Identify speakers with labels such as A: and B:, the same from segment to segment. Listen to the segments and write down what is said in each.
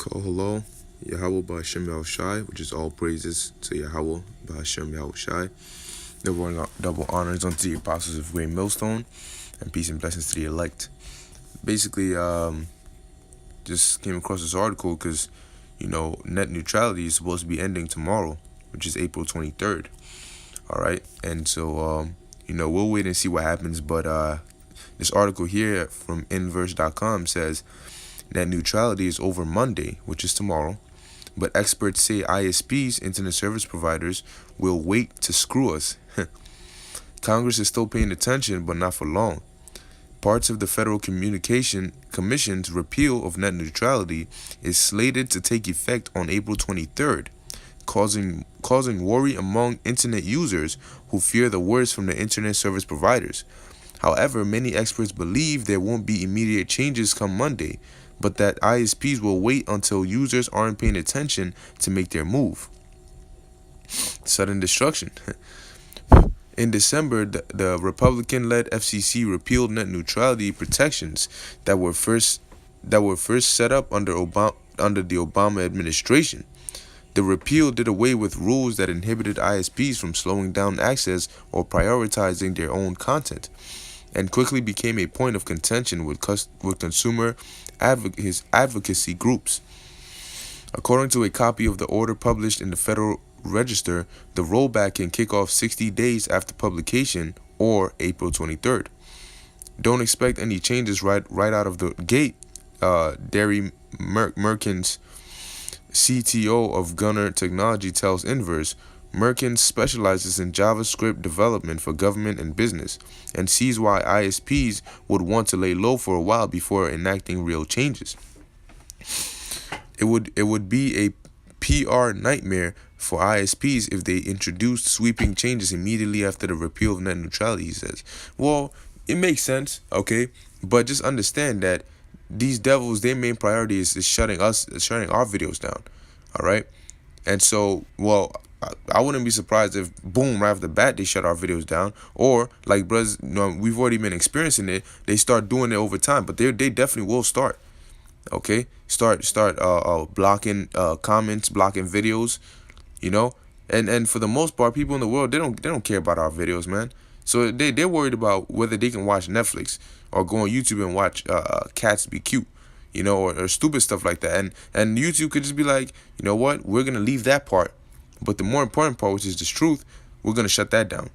A: Call hello, Yahweh Ba'Shem Yahushai, which is all praises to Yahweh Ba'Shem Yahushai. Double honors unto the apostles of Great Millstone, and peace and blessings to the elect. Basically, just came across this article because, net neutrality is supposed to be ending tomorrow, which is April 23rd. All right, and so, we'll wait and see what happens, but this article here from inverse.com says net neutrality is over Monday, which is tomorrow, but experts say ISPs, internet service providers, will wait to screw us. Congress is still paying attention, but not for long. Parts of the Federal Communication Commission's repeal of net neutrality is slated to take effect on April 23rd, causing worry among internet users who fear the worst from the internet service providers. However, many experts believe there won't be immediate changes come Monday, but that ISPs will wait until users aren't paying attention to make their move. Sudden destruction. In December, the Republican-led FCC repealed net neutrality protections that were first set up under the Obama administration. The repeal did away with rules that inhibited ISPs from slowing down access or prioritizing their own content, and quickly became a point of contention with consumer advocacy groups. According to a copy of the order published in the Federal Register, the rollback can kick off 60 days after publication, or April 23rd. Don't expect any changes right out of the gate, Derry Merkins, CTO of Gunner Technology, tells Inverse. Merkins specializes in JavaScript development for government and business, and sees why ISPs would want to lay low for a while before enacting real changes. It would be a PR nightmare for ISPs if they introduced sweeping changes immediately after the repeal of net neutrality, he says. Well, it makes sense, okay? But just understand that these devils, their main priority is shutting our videos down, all right? And so, well, I wouldn't be surprised if, boom, right off the bat, they shut our videos down. Or, like, brothers, we've already been experiencing it. They start doing it over time, but they definitely will start. Okay, start blocking comments, blocking videos, and for the most part, people in the world, they don't care about our videos, man. So they're worried about whether they can watch Netflix or go on YouTube and watch cats be cute, or stupid stuff like that. And YouTube could just be like, you know what, we're gonna leave that part, but the more important part, which is the truth, we're gonna shut that down.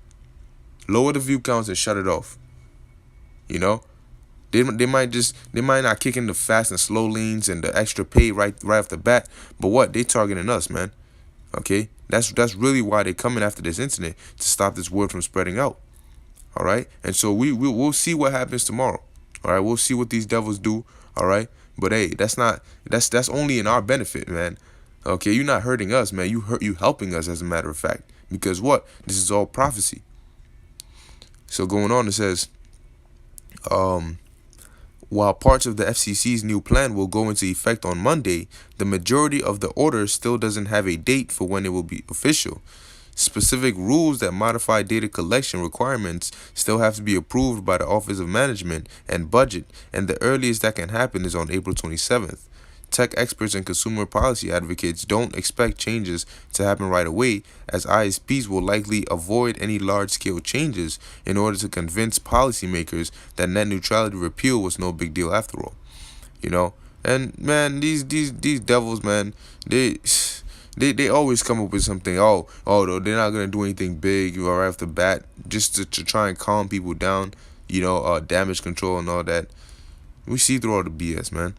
A: Lower the view counts and shut it off. They might not kick in the fast and slow lanes and the extra pay right off the bat, but what, they targeting us, man. Okay, that's really why they're coming after this internet, to stop this word from spreading out. All right, and so we'll see what happens tomorrow. All right, we'll see what these devils do. All right, but hey, that's only in our benefit, man. Okay, you're not hurting us, man. You helping us, as a matter of fact, because what, this is all prophecy. So going on, it says, while parts of the FCC's new plan will go into effect on Monday, the majority of the order still doesn't have a date for when it will be official. Specific rules that modify data collection requirements still have to be approved by the Office of Management and Budget, and the earliest that can happen is on April 27th. Tech experts and consumer policy advocates don't expect changes to happen right away, as ISPs will likely avoid any large-scale changes in order to convince policymakers that net neutrality repeal was no big deal after all. And man, these devils, man, they always come up with something. Oh, they're not gonna do anything big right off the bat, just to try and calm people down. Damage control and all that. We see through all the BS, man.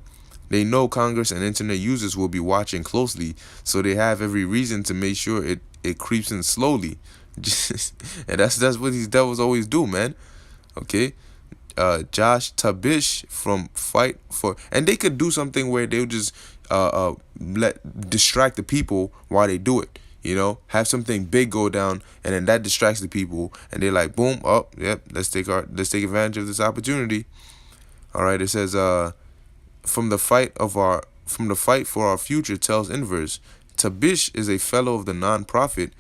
A: They know Congress and internet users will be watching closely, so they have every reason to make sure it creeps in slowly. And that's what these devils always do, man. Okay, Josh Tabish from Fight For, and they could do something where they'll just distract the people while they do it. Have something big go down, and then that distracts the people, and they're like, boom, oh, yep, let's take advantage of this opportunity. All right, it says, from the fight for our future, tells Inverse, Tabish is a fellow of the nonprofit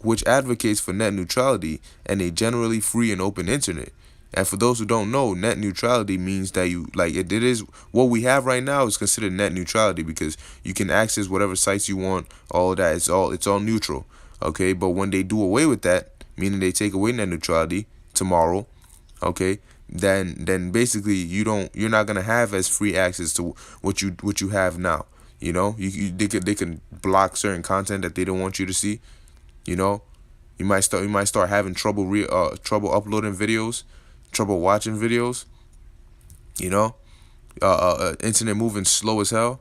A: which advocates for net neutrality and a generally free and open internet. And for those who don't know, net neutrality means that you like it is what we have right now is considered net neutrality because you can access whatever sites you want, all of that. It's all neutral. Okay, but when they do away with that, meaning they take away net neutrality tomorrow, okay, then basically you're not gonna have as free access to what you have now. They could block certain content that they don't want you to see. You know, you might start having trouble uploading videos, trouble watching videos. You know, internet moving slow as hell.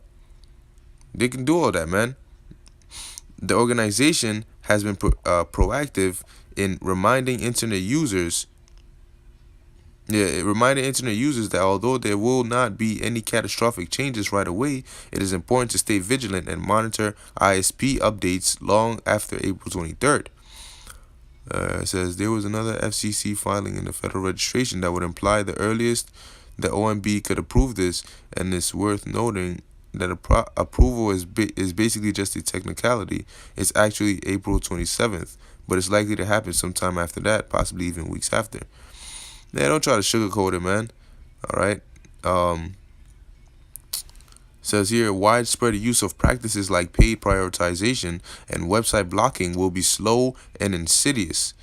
A: They can do all that, man. The organization has been proactive in reminding internet users that although there will not be any catastrophic changes right away, it is important to stay vigilant and monitor ISP updates long after April 23rd. It says there was another FCC filing in the Federal Registration that would imply the earliest the OMB could approve this, and it's worth noting that approval is basically just a technicality. It's actually April 27th, but it's likely to happen sometime after that, possibly even weeks after. Yeah, don't try to sugarcoat it, man. All right. Says here, widespread use of practices like paid prioritization and website blocking will be slow and insidious.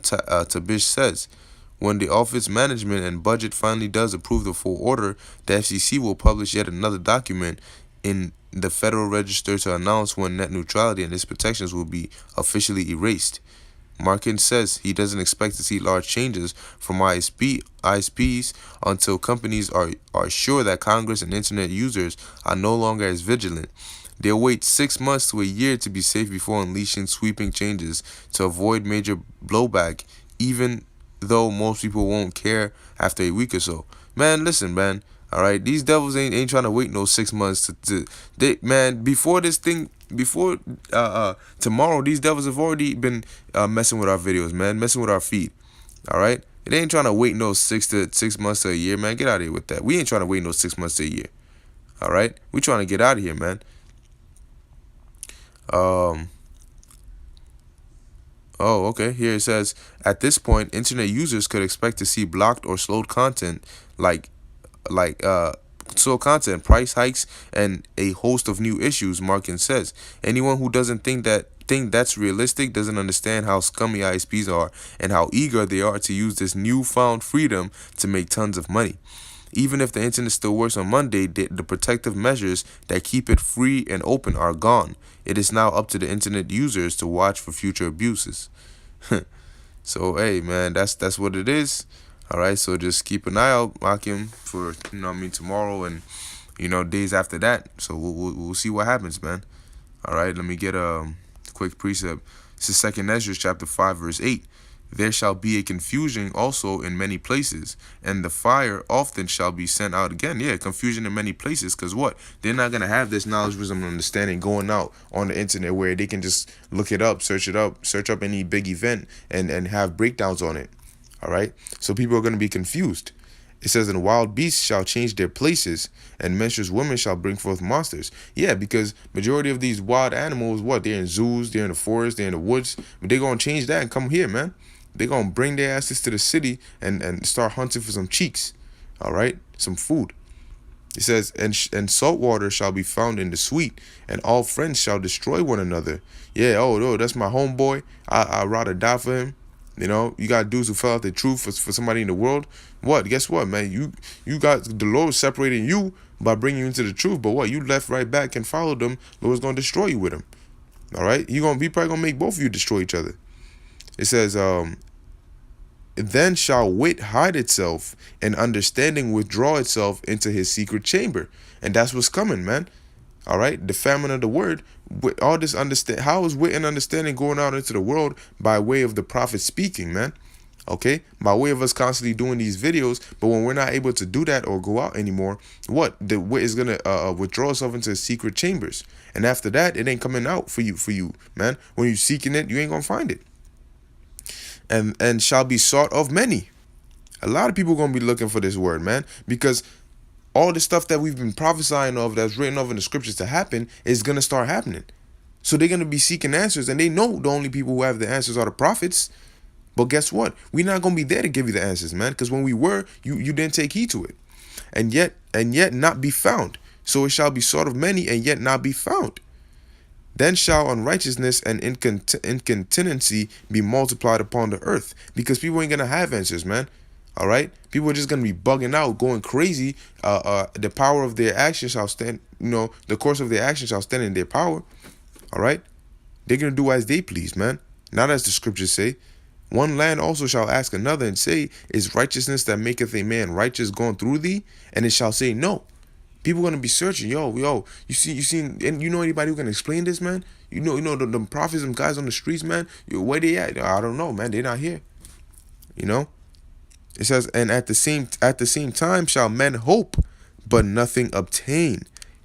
A: Tabish says, when the Office Management and Budget finally does approve the full order, the FCC will publish yet another document in the Federal Register to announce when net neutrality and its protections will be officially erased. Markin says he doesn't expect to see large changes from ISPs until companies are sure that Congress and internet users are no longer as vigilant. They'll wait 6 months to a year to be safe before unleashing sweeping changes to avoid major blowback, even though most people won't care after a week or so. Man, listen, man. All right, these devils ain't trying to wait no 6 months man, before tomorrow, these devils have already been messing with our videos, man, messing with our feed. All right, they ain't trying to wait no 6 months to a year, man. Get out of here with that. We ain't trying to wait no 6 months to a year. All right, we trying to get out of here, man. Oh, okay. Here it says, at this point, internet users could expect to see blocked or slowed content like price hikes, and a host of new issues. Markin says anyone who doesn't think that's realistic doesn't understand how scummy ISPs are and how eager they are to use this newfound freedom to make tons of money. Even if the internet still works on Monday, the protective measures that keep it free and open are gone. It is now up to the internet users to watch for future abuses. So, hey, man, that's what it is. All right, so just keep an eye out, Akim, for tomorrow and days after that. So we'll see what happens, man. All right, let me get a quick precept. This is 2 Ezra chapter 5 verse 8. There shall be a confusion also in many places, and the fire often shall be sent out again. Yeah, confusion in many places, because what? They're not going to have this knowledge, wisdom, and understanding going out on the internet where they can just look it up, search up any big event and have breakdowns on it. All right, so people are going to be confused. It says, and wild beasts shall change their places, and menstruous women shall bring forth monsters. Yeah, because majority of these wild animals, they're in zoos, they're in the forest, they're in the woods. But they're going to change that and come here, man. They're going to bring their asses to the city and start hunting for some cheeks. All right, some food. It says, and salt water shall be found in the sweet, and all friends shall destroy one another. Yeah, oh, that's my homeboy. I'd rather die for him. You got dudes who fell out the truth for somebody in the world. Guess what, man? You got the Lord separating you by bringing you into the truth. But you left right back and followed them. Lord's going to destroy you with him. All right? He probably going to make both of you destroy each other. It says, then shall wit hide itself and understanding withdraw itself into his secret chamber. And that's what's coming, man. All right, the famine of the word. With all this how is wit and understanding going out into the world? By way of the prophet speaking, man. Okay, by way of us constantly doing these videos. But when we're not able to do that or go out anymore, the wit is gonna withdraw itself into secret chambers, and after that, it ain't coming out for you, man. When you're seeking it, you ain't gonna find it. And shall be sought of many. A lot of people gonna be looking for this word, man, because all the stuff that we've been prophesying of, that's written of in the scriptures to happen, is going to start happening. So they're going to be seeking answers, and they know the only people who have the answers are the prophets. But guess what? We're not gonna be there to give you the answers, man. Because when we were, you didn't take heed to it. And yet not be found. So it shall be sought of many, and yet not be found. Then shall unrighteousness and incontinency be multiplied upon the earth. Because people ain't gonna have answers, man. All right, people are just gonna be bugging out, going crazy. The power of their actions shall stand. The course of their actions shall stand in their power. All right, they're gonna do as they please, man. Not as the scriptures say. One land also shall ask another and say, is righteousness that maketh a man righteous gone through thee? And it shall say, no. People gonna be searching, yo, you see, and you know anybody who can explain this, man? The prophets, them guys on the streets, man. Where they at? I don't know, man. They're not here. It says, and at the same time shall men hope, but nothing obtain.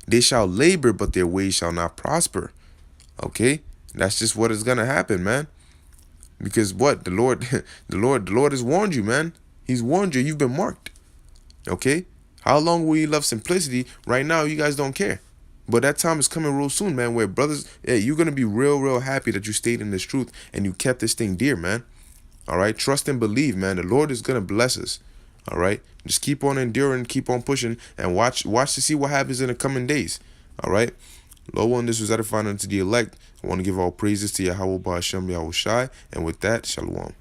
A: They shall labor, but their ways shall not prosper. Okay, that's just what is gonna happen, man. Because what the Lord, the Lord has warned you, man. He's warned you. You've been marked. Okay. How long will you love simplicity? Right now, you guys don't care. But that time is coming real soon, man, where brothers, hey, you're going to be real happy that you stayed in this truth and you kept this thing dear, man. All right. Trust and believe, man. The Lord is going to bless us. All right. Just keep on enduring, keep on pushing, and watch to see what happens in the coming days. All right. Lord one, this was edifying unto the elect. I want to give all praises to Yahweh Ba'Shem Yahushai. And with that, Shalom.